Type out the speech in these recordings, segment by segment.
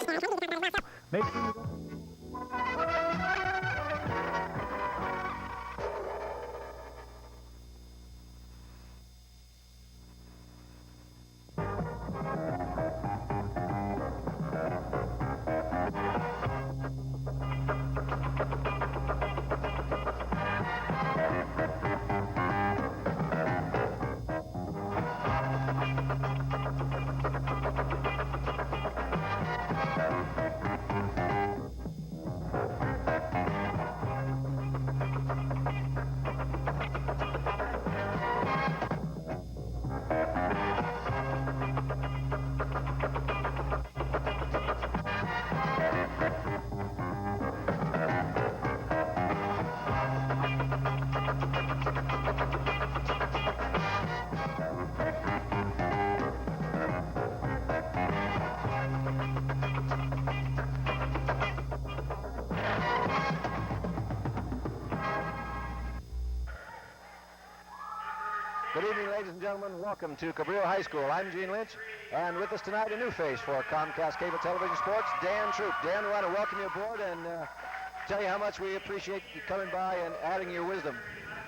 Maybe. Good evening, ladies and gentlemen. Welcome to Cabrillo High School. I'm Gene Lynch, and with us tonight, a new face for Comcast Cable Television Sports, Dan Troop. Dan, we want to welcome you aboard and tell you how much we appreciate you coming by and adding your wisdom.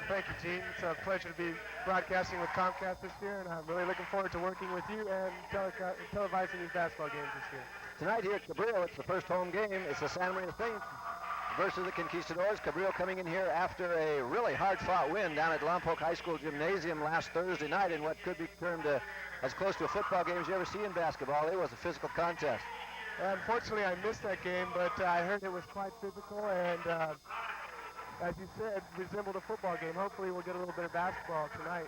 Thank you, Gene. It's a pleasure to be broadcasting with Comcast this year, and I'm really looking forward to working with you and televising these basketball games this year. Tonight here at Cabrillo, it's the first home game. It's the Santa Maria Saints versus the Conquistadors. Cabrillo coming in here after a really hard-fought win down at Lompoc High School Gymnasium last Thursday night in what could be termed as close to a football game as you ever see in basketball. It was a physical contest. Unfortunately, I missed that game, but I heard it was quite physical and, as you said, resembled a football game. Hopefully we'll get a little bit of basketball tonight.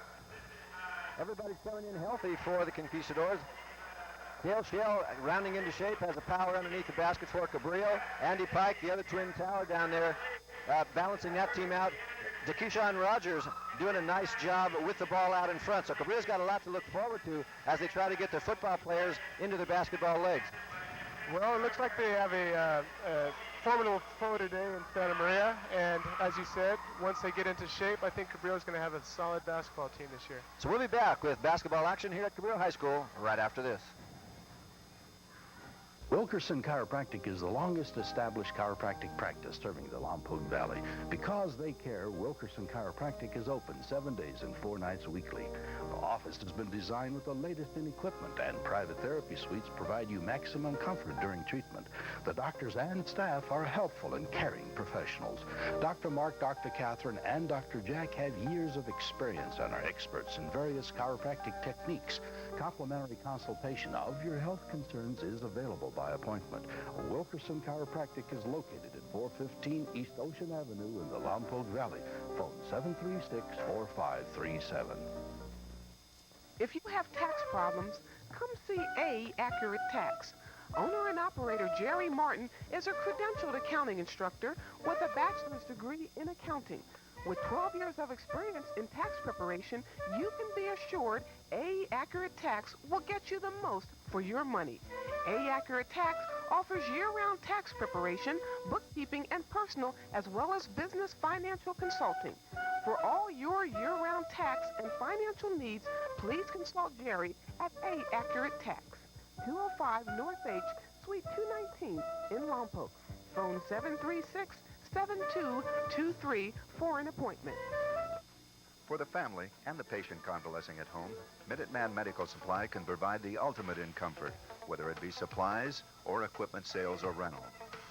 Everybody's coming in healthy for the Conquistadors. Dale Shell, rounding into shape, has a power underneath the basket for Cabrillo. Andy Pike, the other twin tower down there, balancing that team out. DeKeyshawn Rogers doing a nice job with the ball out in front. So Cabrillo's got a lot to look forward to as they try to get their football players into their basketball legs. Well, it looks like they have a formidable foe today in Santa Maria, and as you said, once they get into shape, I think Cabrillo's going to have a solid basketball team this year. So we'll be back with basketball action here at Cabrillo High School right after this. Wilkerson Chiropractic is the longest established chiropractic practice serving the Lompoc Valley. Because they care, Wilkerson Chiropractic is open 7 days and 4 nights weekly. The office has been designed with the latest in equipment, and private therapy suites provide you maximum comfort during treatment. The doctors and staff are helpful and caring professionals. Dr. Mark, Dr. Catherine, and Dr. Jack have years of experience and are experts in various chiropractic techniques. Complimentary consultation of your health concerns is available by appointment. Wilkerson Chiropractic is located at 415 East Ocean Avenue in the Lompoc Valley. Phone 736-4537. If you have tax problems, come see A Accurate Tax. Owner and operator Jerry Martin is a credentialed accounting instructor with a bachelor's degree in accounting. With 12 years of experience in tax preparation, you can be assured A Accurate Tax will get you the most for your money. A Accurate Tax offers year-round tax preparation, bookkeeping, and personal, as well as business financial consulting. For all your year-round tax and financial needs, please consult Jerry at A Accurate Tax, 205 North H, Suite 219 in Lompoc. Phone 736-7223 for an appointment. For the family and the patient convalescing at home, Minuteman Medical Supply can provide the ultimate in comfort, whether it be supplies or equipment sales or rental.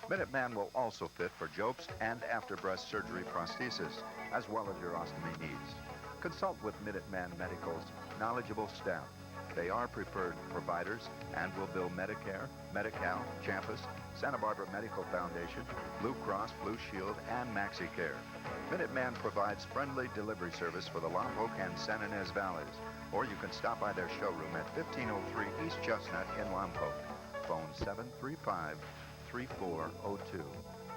Minuteman will also fit for Jobst and after breast surgery prosthesis, as well as your ostomy needs. Consult with Minuteman Medical's knowledgeable staff. They are preferred providers and will bill Medicare, Medi-Cal, Champus, Santa Barbara Medical Foundation, Blue Cross, Blue Shield, and MaxiCare. Minuteman provides friendly delivery service for the Lompoc and San Ynez Valleys, or you can stop by their showroom at 1503 East Chestnut in Lompoc. Phone 735-3402.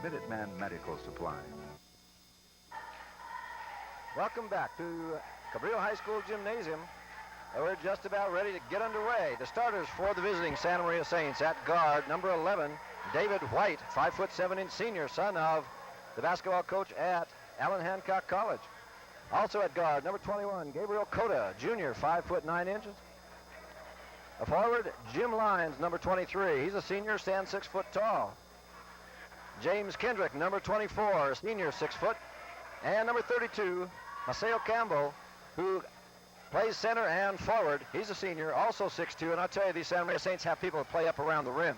Minuteman Medical Supply. Welcome back to Cabrillo High School Gymnasium. We're just about ready to get underway. The starters for the visiting Santa Maria Saints at guard, number 11, David White, 5'7" senior, son of the basketball coach at Allen Hancock College. Also at guard, number 21, Gabriel Cota, junior, 5'9". A forward, Jim Lyons, number 23. He's a senior, stands 6 foot tall. James Kendrick, number 24, senior, 6 foot. And number 32, Maceo Campbell, who plays center and forward. He's a senior, also 6'2", and I'll tell you, these Santa Maria Saints have people that play up around the rim.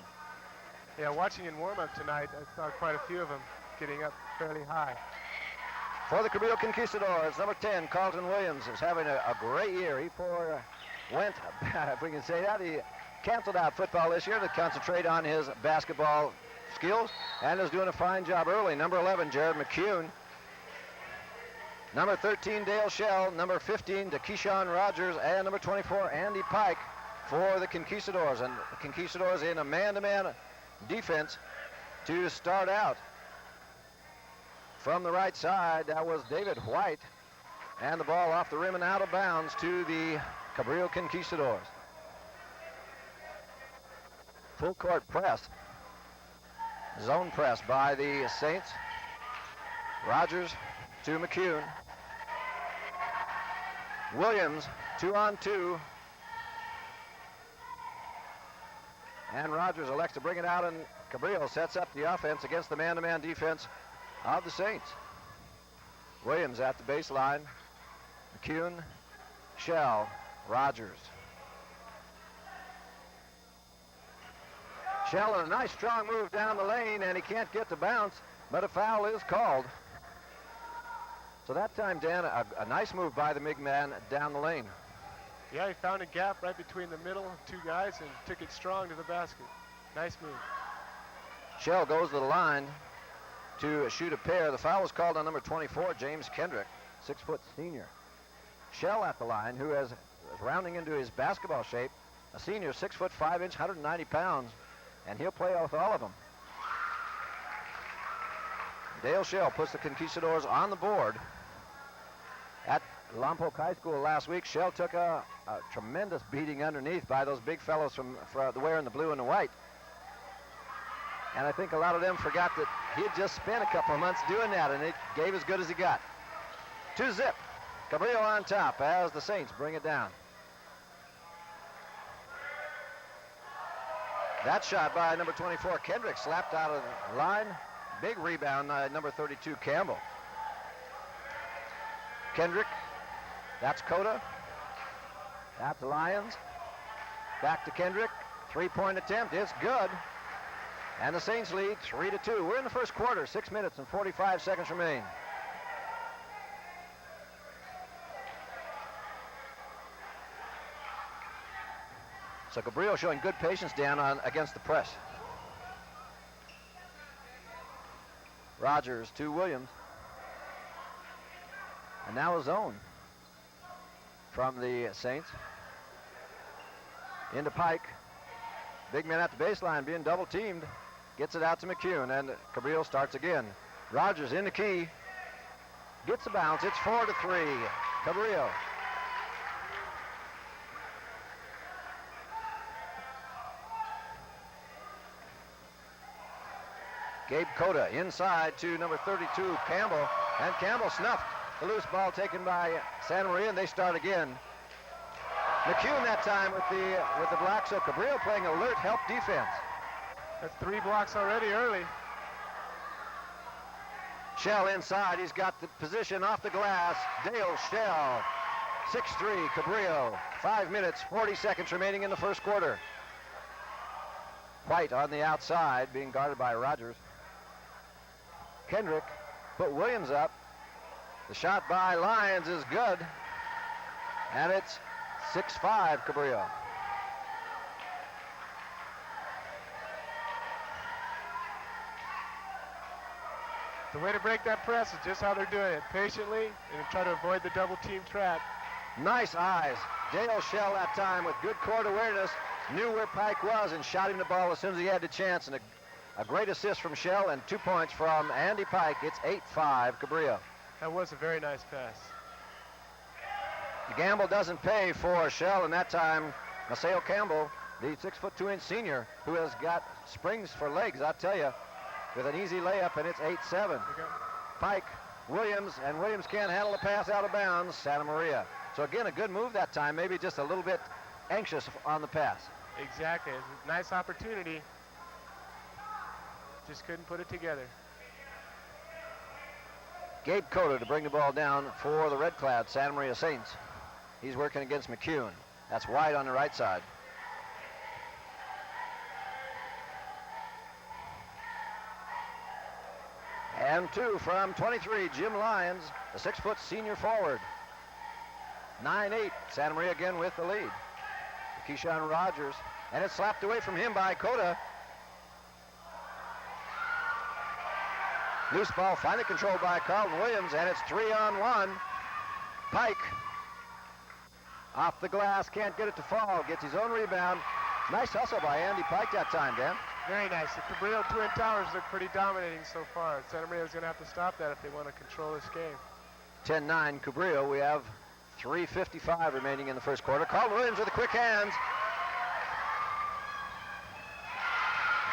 Yeah, watching in warm-up tonight, I saw quite a few of them getting up fairly high. For the Cabrillo Conquistadors, number 10, Carlton Williams, is having a great year. He went, if we can say that, he canceled out football this year to concentrate on his basketball skills, and is doing a fine job early. Number 11, Jared McCune. Number 13, Dale Shell. Number 15, DeKeyshawn Rogers. And number 24, Andy Pike for the Conquistadors. And the Conquistadors in a man-to-man defense to start out. From the right side, that was David White. And the ball off the rim and out of bounds to the Cabrillo Conquistadors. Full court press. Zone press by the Saints. Rogers to McCune. Williams, 2-on-2. And Rogers elects to bring it out, and Cabrillo sets up the offense against the man-to-man defense of the Saints. Williams at the baseline. McCune, Shell, Rogers. Shell in a nice strong move down the lane, and he can't get the bounce, but a foul is called. So that time, Dan, a nice move by the big man down the lane. Yeah, he found a gap right between the middle of two guys and took it strong to the basket. Nice move. Shell goes to the line to shoot a pair. The foul was called on number 24, James Kendrick, 6 foot senior. Shell at the line, who is rounding into his basketball shape, a senior, 6 foot 5 inch, 190 pounds, and he'll play with all of them. Dale Shell puts the Conquistadors on the board. At Lompoc High School last week, Shell took a tremendous beating underneath by those big fellows from wearing the blue and the white. And I think a lot of them forgot that he had just spent a couple of months doing that, and it gave as good as he got. 2-zip. Cabrillo on top as the Saints bring it down. That shot by number 24, Kendrick, slapped out of the line. Big rebound, number 32, Campbell. Kendrick, that's Cota. That's Lyons. Back to Kendrick. 3-point attempt, it's good. And the Saints lead 3-2. We're in the first quarter, 6 minutes and 45 seconds remain. So Cabrillo showing good patience down against the press. Rogers to Williams. And now a zone from the Saints. Into Pike. Big man at the baseline being double teamed. Gets it out to McCune, and Cabrillo starts again. Rogers in the key. Gets a bounce. It's 4-3. Cabrillo. Gabe Cota inside to number 32, Campbell. And Campbell snuffed the loose ball taken by Santa Maria, and they start again. McCune that time with the block, so Cabrillo playing alert help defense. That's 3 blocks already early. Shell inside. He's got the position off the glass. Dale Shell. 6-3, Cabrillo. 5 minutes, 40 seconds remaining in the first quarter. White on the outside, being guarded by Rogers. Kendrick put Williams up. The shot by Lyons is good. And it's 6-5, Cabrillo. The way to break that press is just how they're doing it. Patiently and try to avoid the double team trap. Nice eyes. Dale Shell that time with good court awareness. Knew where Pike was and shot him the ball as soon as he had the chance. And a great assist from Shell and 2 points from Andy Pike. It's 8-5, Cabrillo. That was a very nice pass. The gamble doesn't pay for Shell, and that time Maceo Campbell, the 6 foot 2 inch senior, who has got springs for legs, I tell you, with an easy layup, and it's 8-7. Pike, Williams, and Williams can't handle the pass out of bounds. Santa Maria. So again, a good move that time, maybe just a little bit anxious on the pass. Exactly. It's a nice opportunity. Just couldn't put it together. Gabe Cota to bring the ball down for the red-clad Santa Maria Saints. He's working against McCune. That's White on the right side. And 2 from 23, Jim Lyons, the 6-foot senior forward. 9-8, Santa Maria again with the lead. Keyshawn Rogers, and it's slapped away from him by Cota. Loose ball finally controlled by Carlton Williams, and it's 3-on-1. Pike off the glass, can't get it to fall, gets his own rebound. Nice hustle by Andy Pike that time, Dan. Very nice. The Cabrillo Twin Towers look pretty dominating so far. Santa Maria's going to have to stop that if they want to control this game. 10-9 Cabrillo. We have 3:55 remaining in the first quarter. Carlton Williams with the quick hands.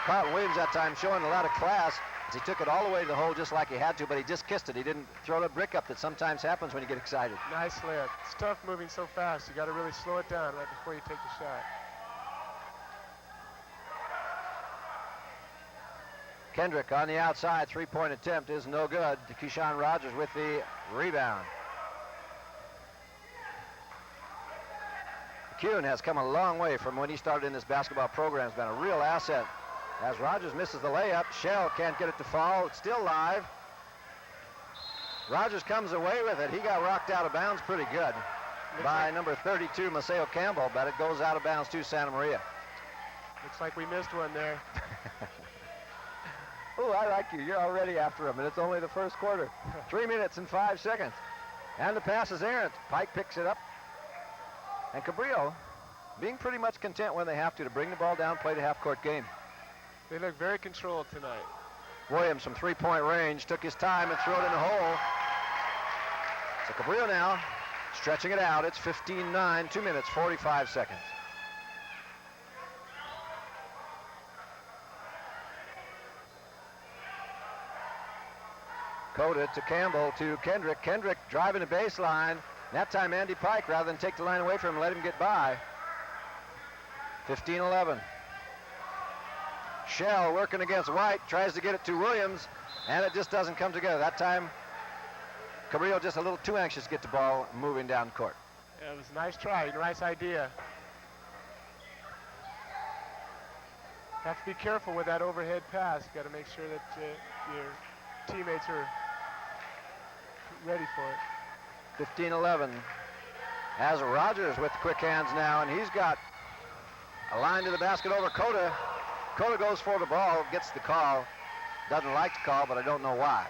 Carlton Williams that time showing a lot of class as he took it all the way to the hole just like he had to, but he just kissed it. He didn't throw the brick up that sometimes happens when you get excited. Nice layup. It's tough moving so fast. You got to really slow it down right before you take the shot. Kendrick on the outside, three-point attempt is no good. Keyshawn Rogers with the rebound. McCune has come a long way from when he started in this basketball program. Has been a real asset. As Rogers misses the layup, Shell can't get it to fall. It's still live. Rogers comes away with it. He got rocked out of bounds pretty good by number 32, Maceo Campbell, but it goes out of bounds to Santa Maria. Looks like we missed one there. Oh, I like you. You're already after him, and it's only the first quarter. 3 minutes and 5 seconds. And the pass is errant. Pike picks it up. And Cabrillo being pretty much content when they have to bring the ball down, play the half-court game. They look very controlled tonight. Williams from three-point range took his time and threw it in the hole. So Cabrillo now stretching it out. It's 15-9, 2 minutes, 45 seconds. Cota to Campbell to Kendrick. Kendrick driving the baseline. That time Andy Pike, rather than take the line away from him, let him get by. 15-11. Shell working against White, tries to get it to Williams, and it just doesn't come together. That time, Cabrillo just a little too anxious to get the ball moving down court. Yeah, it was a nice try, nice idea. Have to be careful with that overhead pass. Got to make sure that your teammates are ready for it. 15-11. Has Rogers with quick hands now, and he's got a line to the basket over Cota. Cota goes for the ball, gets the call. Doesn't like the call, but I don't know why.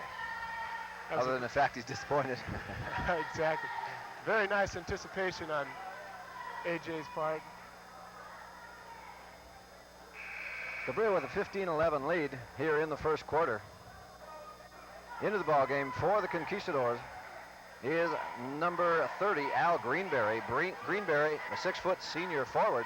Other than the fact he's disappointed. Exactly. Very nice anticipation on AJ's part. Cabrillo with a 15-11 lead here in the first quarter. Into the ball game for the Conquistadors is number 30, Al Greenberry. Greenberry, a 6-foot senior forward,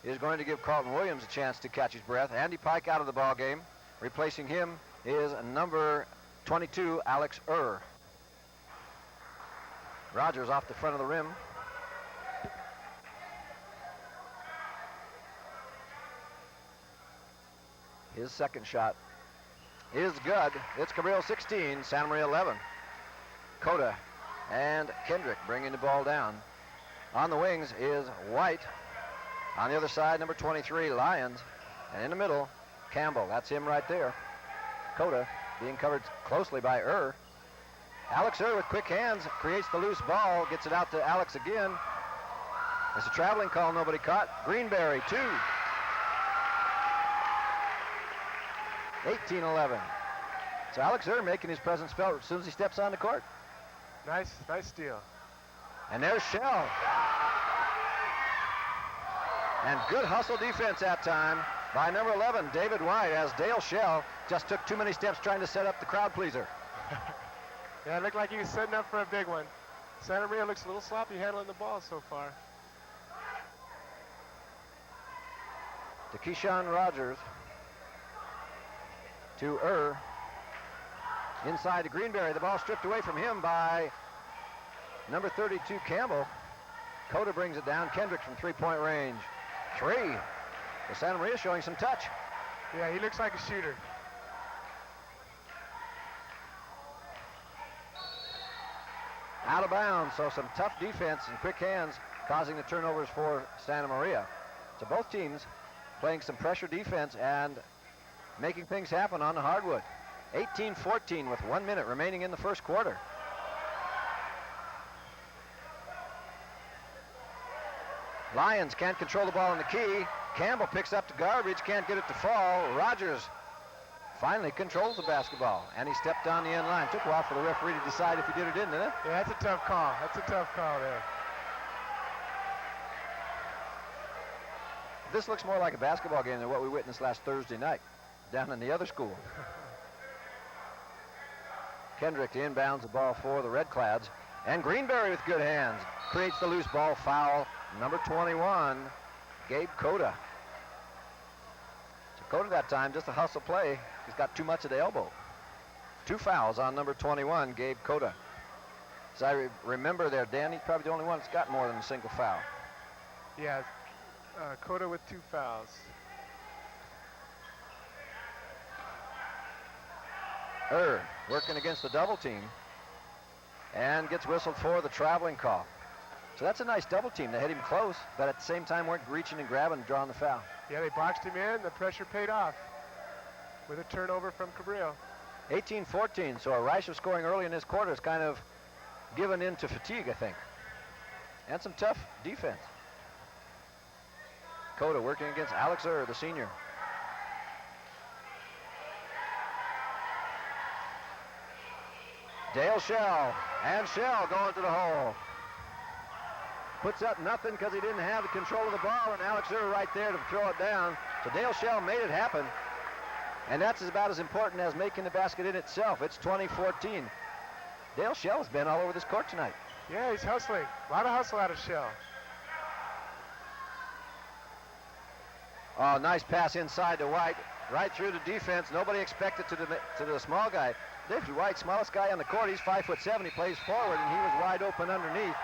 is going to give Carlton Williams a chance to catch his breath. Andy Pike out of the ball game. Replacing him is number 22, Alex Ur. Rogers off the front of the rim. His second shot is good. It's Cabrillo 16, Santa Maria 11. Cota and Kendrick bringing the ball down. On the wings is White. On the other side, number 23, Lyons. And in the middle, Campbell. That's him right there. Cota being covered closely by Ur. Alex Ur with quick hands creates the loose ball, gets it out to Alex again. It's a traveling call, nobody caught. Greenberry, 2. 18-11. So Alex Ur making his presence felt as soon as he steps on the court. Nice steal. And there's Shell. And good hustle defense that time by number 11, David White, as Dale Shell just took too many steps trying to set up the crowd pleaser. Yeah, it looked like he was setting up for a big one. Santa Maria looks a little sloppy handling the ball so far. To Keyshawn Rogers. To Ur. Inside to Greenberry. The ball stripped away from him by number 32, Campbell. Cota brings it down. Kendrick from three-point range. Three. The Santa Maria showing some touch. Yeah, he looks like a shooter. Out of bounds, so some tough defense and quick hands causing the turnovers for Santa Maria. So both teams playing some pressure defense and making things happen on the hardwood. 18-14 with 1 minute remaining in the first quarter. Lions can't control the ball in the key. Campbell picks up the garbage, can't get it to fall. Rogers finally controls the basketball, and he stepped on the end line. Took a while for the referee to decide if he did or didn't it? Yeah, that's a tough call. That's a tough call there. This looks more like a basketball game than what we witnessed last Thursday night down in the other school. Kendrick inbounds the ball for the Red Clads, and Greenberry with good hands creates the loose ball foul. Number 21, Gabe Cota. So Cota that time, just a hustle play. He's got too much of the elbow. 2 fouls on number 21, Gabe Cota. So I remember there, Dan, he's probably the only one that's got more than a single foul. Yeah, Cota with 2 fouls. Working against the double team and gets whistled for the traveling call. So that's a nice double team. They hit him close, but at the same time weren't reaching and grabbing and drawing the foul. Yeah, they boxed him in. The pressure paid off with a turnover from Cabrillo. 18-14, so a rash of scoring early in this quarter is kind of given into fatigue, I think. And some tough defense. Cota working against Alex the senior. Dale Shell, and Shell going to the hole. Puts up nothing because he didn't have the control of the ball, and Alex right there to throw it down. So Dale Shell made it happen, and that's about as important as making the basket in itself. It's 20-14. Dale Shell has been all over this court tonight. Yeah, he's hustling. A lot of hustle out of Shell. Oh, nice pass inside to White, right through the defense. Nobody expected to the small guy. David White, smallest guy on the court. He's 5'7". He plays forward, and he was wide open underneath.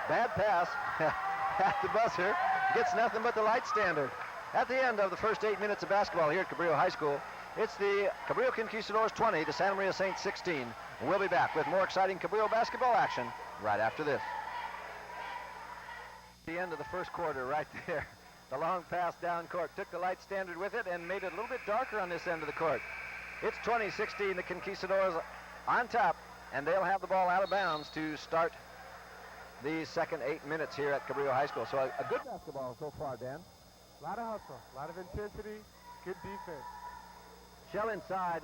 Bad pass at the buzzer. Gets nothing but the light standard. At the end of the first 8 minutes of basketball here at Cabrillo High School, it's the Cabrillo Conquistadors 20, the Santa Maria Saints 16. We'll be back with more exciting Cabrillo basketball action right after this. The end of the first quarter right there. The long pass down court took the light standard with it and made it a little bit darker on this end of the court. It's 20-16, the Conquistadors on top, and they'll have the ball out of bounds to start the second 8 minutes here at Cabrillo High School. So a good basketball so far, Dan. A lot of hustle, a lot of intensity, good defense. Shell inside,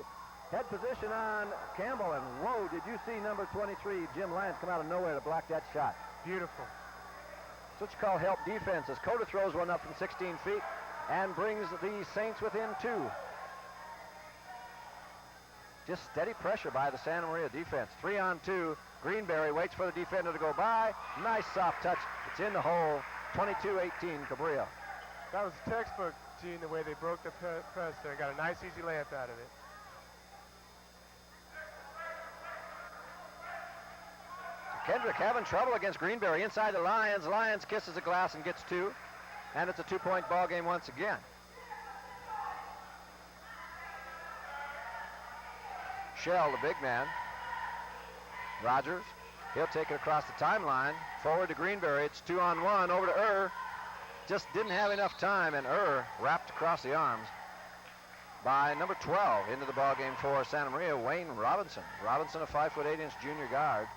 head position on Campbell, and whoa, did you see number 23, Jim Lyons, come out of nowhere to block that shot? Beautiful. That's what you call help defense, as Cota throws one up from 16 feet and brings the Saints within 2. Just steady pressure by the Santa Maria defense. 3-on-2. Greenberry waits for the defender to go by. Nice soft touch. It's in the hole. 22-18, Cabrillo. That was textbook, Gene, the way they broke the press there. Got a nice, easy layup out of it. Kendrick having trouble against Greenberry inside the Lions. Lions kisses the glass and gets 2. And it's a 2-point ball game once again. Shell, the big man. Rogers, he'll take it across the timeline. Forward to Greenberry. It's 2-on-1 over to Just didn't have enough time, and wrapped across the arms by number 12 into the ball game for Santa Maria, Wayne Robinson. Robinson, a 5'8" junior guard.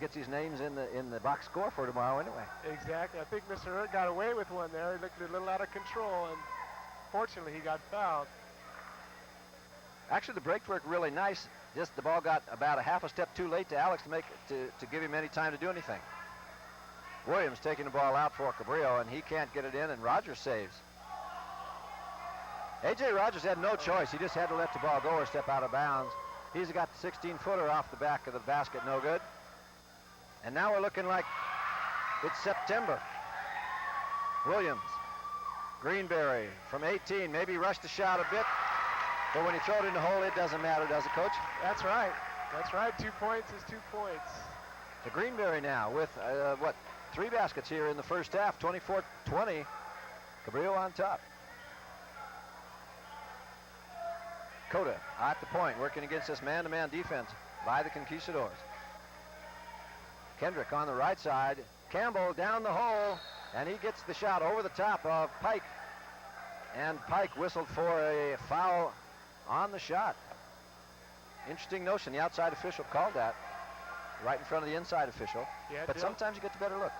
Gets his names in the box score for tomorrow anyway. Exactly. I think Mr. got away with one there. He looked a little out of control, and fortunately he got fouled. Actually, the breaks worked really nice. Just the ball got about a half a step too late to Alex to give him any time to do anything. Williams taking the ball out for Cabrillo, and he can't get it in, and Rogers saves. A.J. Rogers had no choice. He just had to let the ball go or step out of bounds. He's got the 16-footer off the back of the basket, no good. And now we're looking like it's September. Williams, Greenberry from 18, maybe rushed the shot a bit. But when you throw it in the hole, it doesn't matter, does it, Coach? That's right. That's right. 2 points is 2 points. To Greenberry now with, 3 baskets here in the first half, 24-20. Cabrillo on top. Cota at the point, working against this man-to-man defense by the Conquistadors. Kendrick on the right side. Campbell down the hole, and he gets the shot over the top of Pike. And Pike whistled for a foul on the shot. Interesting notion. The outside official called that right in front of the inside official. Yeah, but sometimes you get the better look.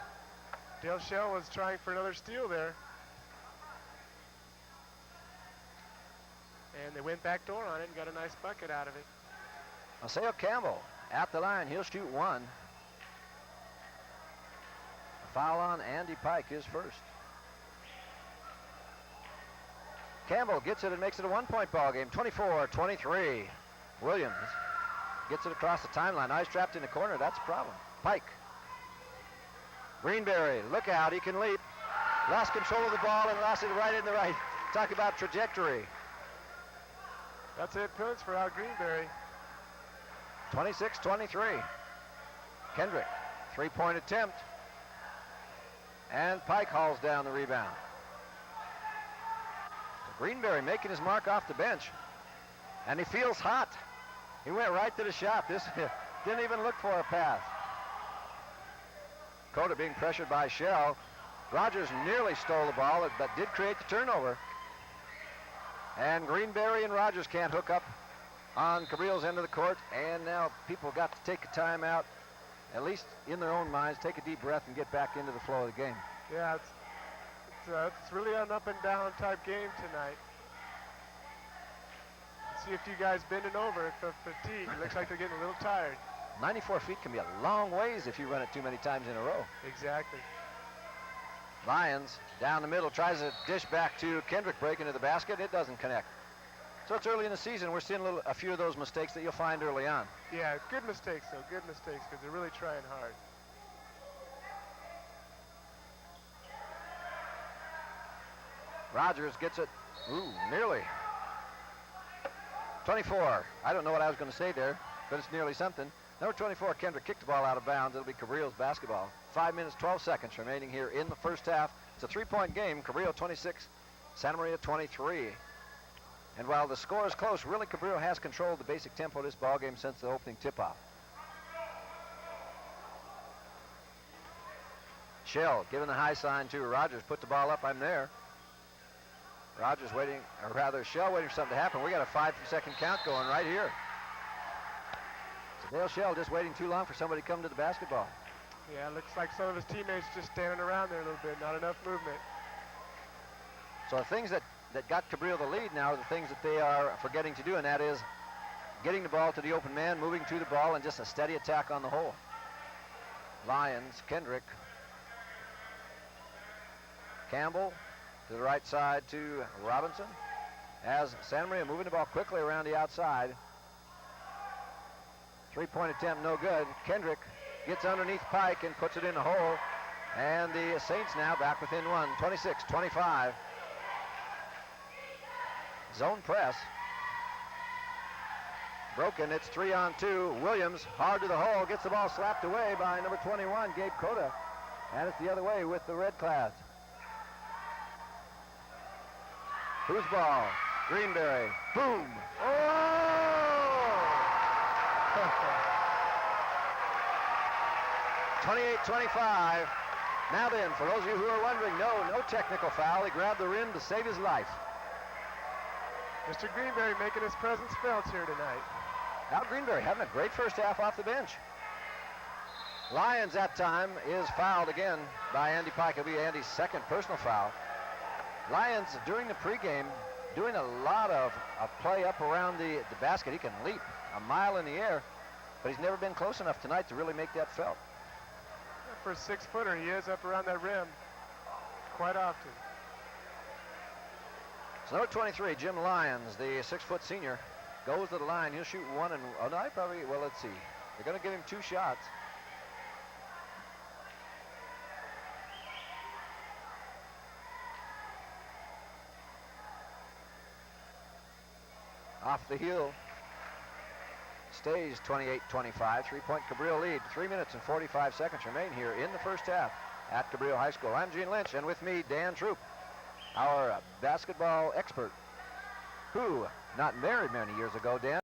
Dale Shell was trying for another steal there. And they went back door on it and got a nice bucket out of it. Maceo Campbell at the line. He'll shoot 1. A foul on Andy Pike, his first. Campbell gets it and makes it a 1-point ball game, 24-23. Williams gets it across the timeline. Now he's trapped in the corner. That's a problem. Pike. Greenberry, look out. He can leap. Lost control of the ball and lost it right in the right. Talk about trajectory. That's 8 points for Al Greenberry. 26-23. Kendrick, 3-point attempt. And Pike hauls down the rebound. Greenberry making his mark off the bench. And he feels hot. He went right to the shot. This didn't even look for a pass. Cota being pressured by Shell. Rogers nearly stole the ball, but did create the turnover. And Greenberry and Rogers can't hook up on Cabrillo's end of the court. And now people got to take a timeout, at least in their own minds, take a deep breath and get back into the flow of the game. Yeah, it's really an up and down type game tonight. See a few guys bending over for fatigue. It looks like they're getting a little tired. 94 feet can be a long ways if you run it too many times in a row. Exactly. Lyons down the middle, tries to dish back to Kendrick, breaking to the basket. It doesn't connect. So it's early in the season. We're seeing a few of those mistakes that you'll find early on. Yeah, good mistakes though. Good mistakes because they're really trying hard. Rogers gets it. Ooh, nearly. 24. I don't know what I was going to say there, but it's nearly something. Number 24, Kendrick kicked the ball out of bounds. It'll be Cabrillo's basketball. 5 minutes, 12 seconds remaining here in the first half. It's a 3-point game. Cabrillo 26, Santa Maria 23. And while the score is close, really Cabrillo has controlled the basic tempo of this ball game since the opening tip-off. Shell giving the high sign to Rogers. Put the ball up. I'm there. Rogers waiting, or rather Shell waiting for something to happen. We got a 5-second count going right here. So Dale Shell just waiting too long for somebody to come to the basketball. Yeah, looks like some of his teammates just standing around there a little bit. Not enough movement. So the things that got Cabrillo the lead now are the things that they are forgetting to do, and that is getting the ball to the open man, moving to the ball, and just a steady attack on the hole. Lyons, Kendrick. Campbell to the right side to Robinson. As Santa Maria moving the ball quickly around the outside. 3-point attempt, no good. Kendrick gets underneath Pike and puts it in the hole. And the Saints now back within 1, 26-25. Zone press. Broken, it's 3-on-2. Williams hard to the hole, gets the ball slapped away by number 21, Gabe Cota. And it's the other way with the red class. Whose ball? Greenberry. Boom. Oh! 28-25. Now then, for those of you who are wondering, no technical foul. He grabbed the rim to save his life. Mr. Greenberry making his presence felt here tonight. Al Greenberry having a great first half off the bench. Lyons that time is fouled again by Andy Pike. It'll be Andy's second personal foul. Lyons, during the pregame, doing a lot of play up around the basket. He can leap a mile in the air, but he's never been close enough tonight to really make that felt. Yeah, for a 6-footer, he is up around that rim quite often. So number 23, Jim Lyons, the 6-foot senior, goes to the line. He'll shoot one, and let's see. They're going to give him 2 shots. Off the heel. Stays 28-25. 3-point Cabrillo lead. 3 minutes and 45 seconds remain here in the first half. at Cabrillo High School. I'm Gene Lynch, and with me, Dan Troop, our basketball expert, who, not very many years ago, Dan,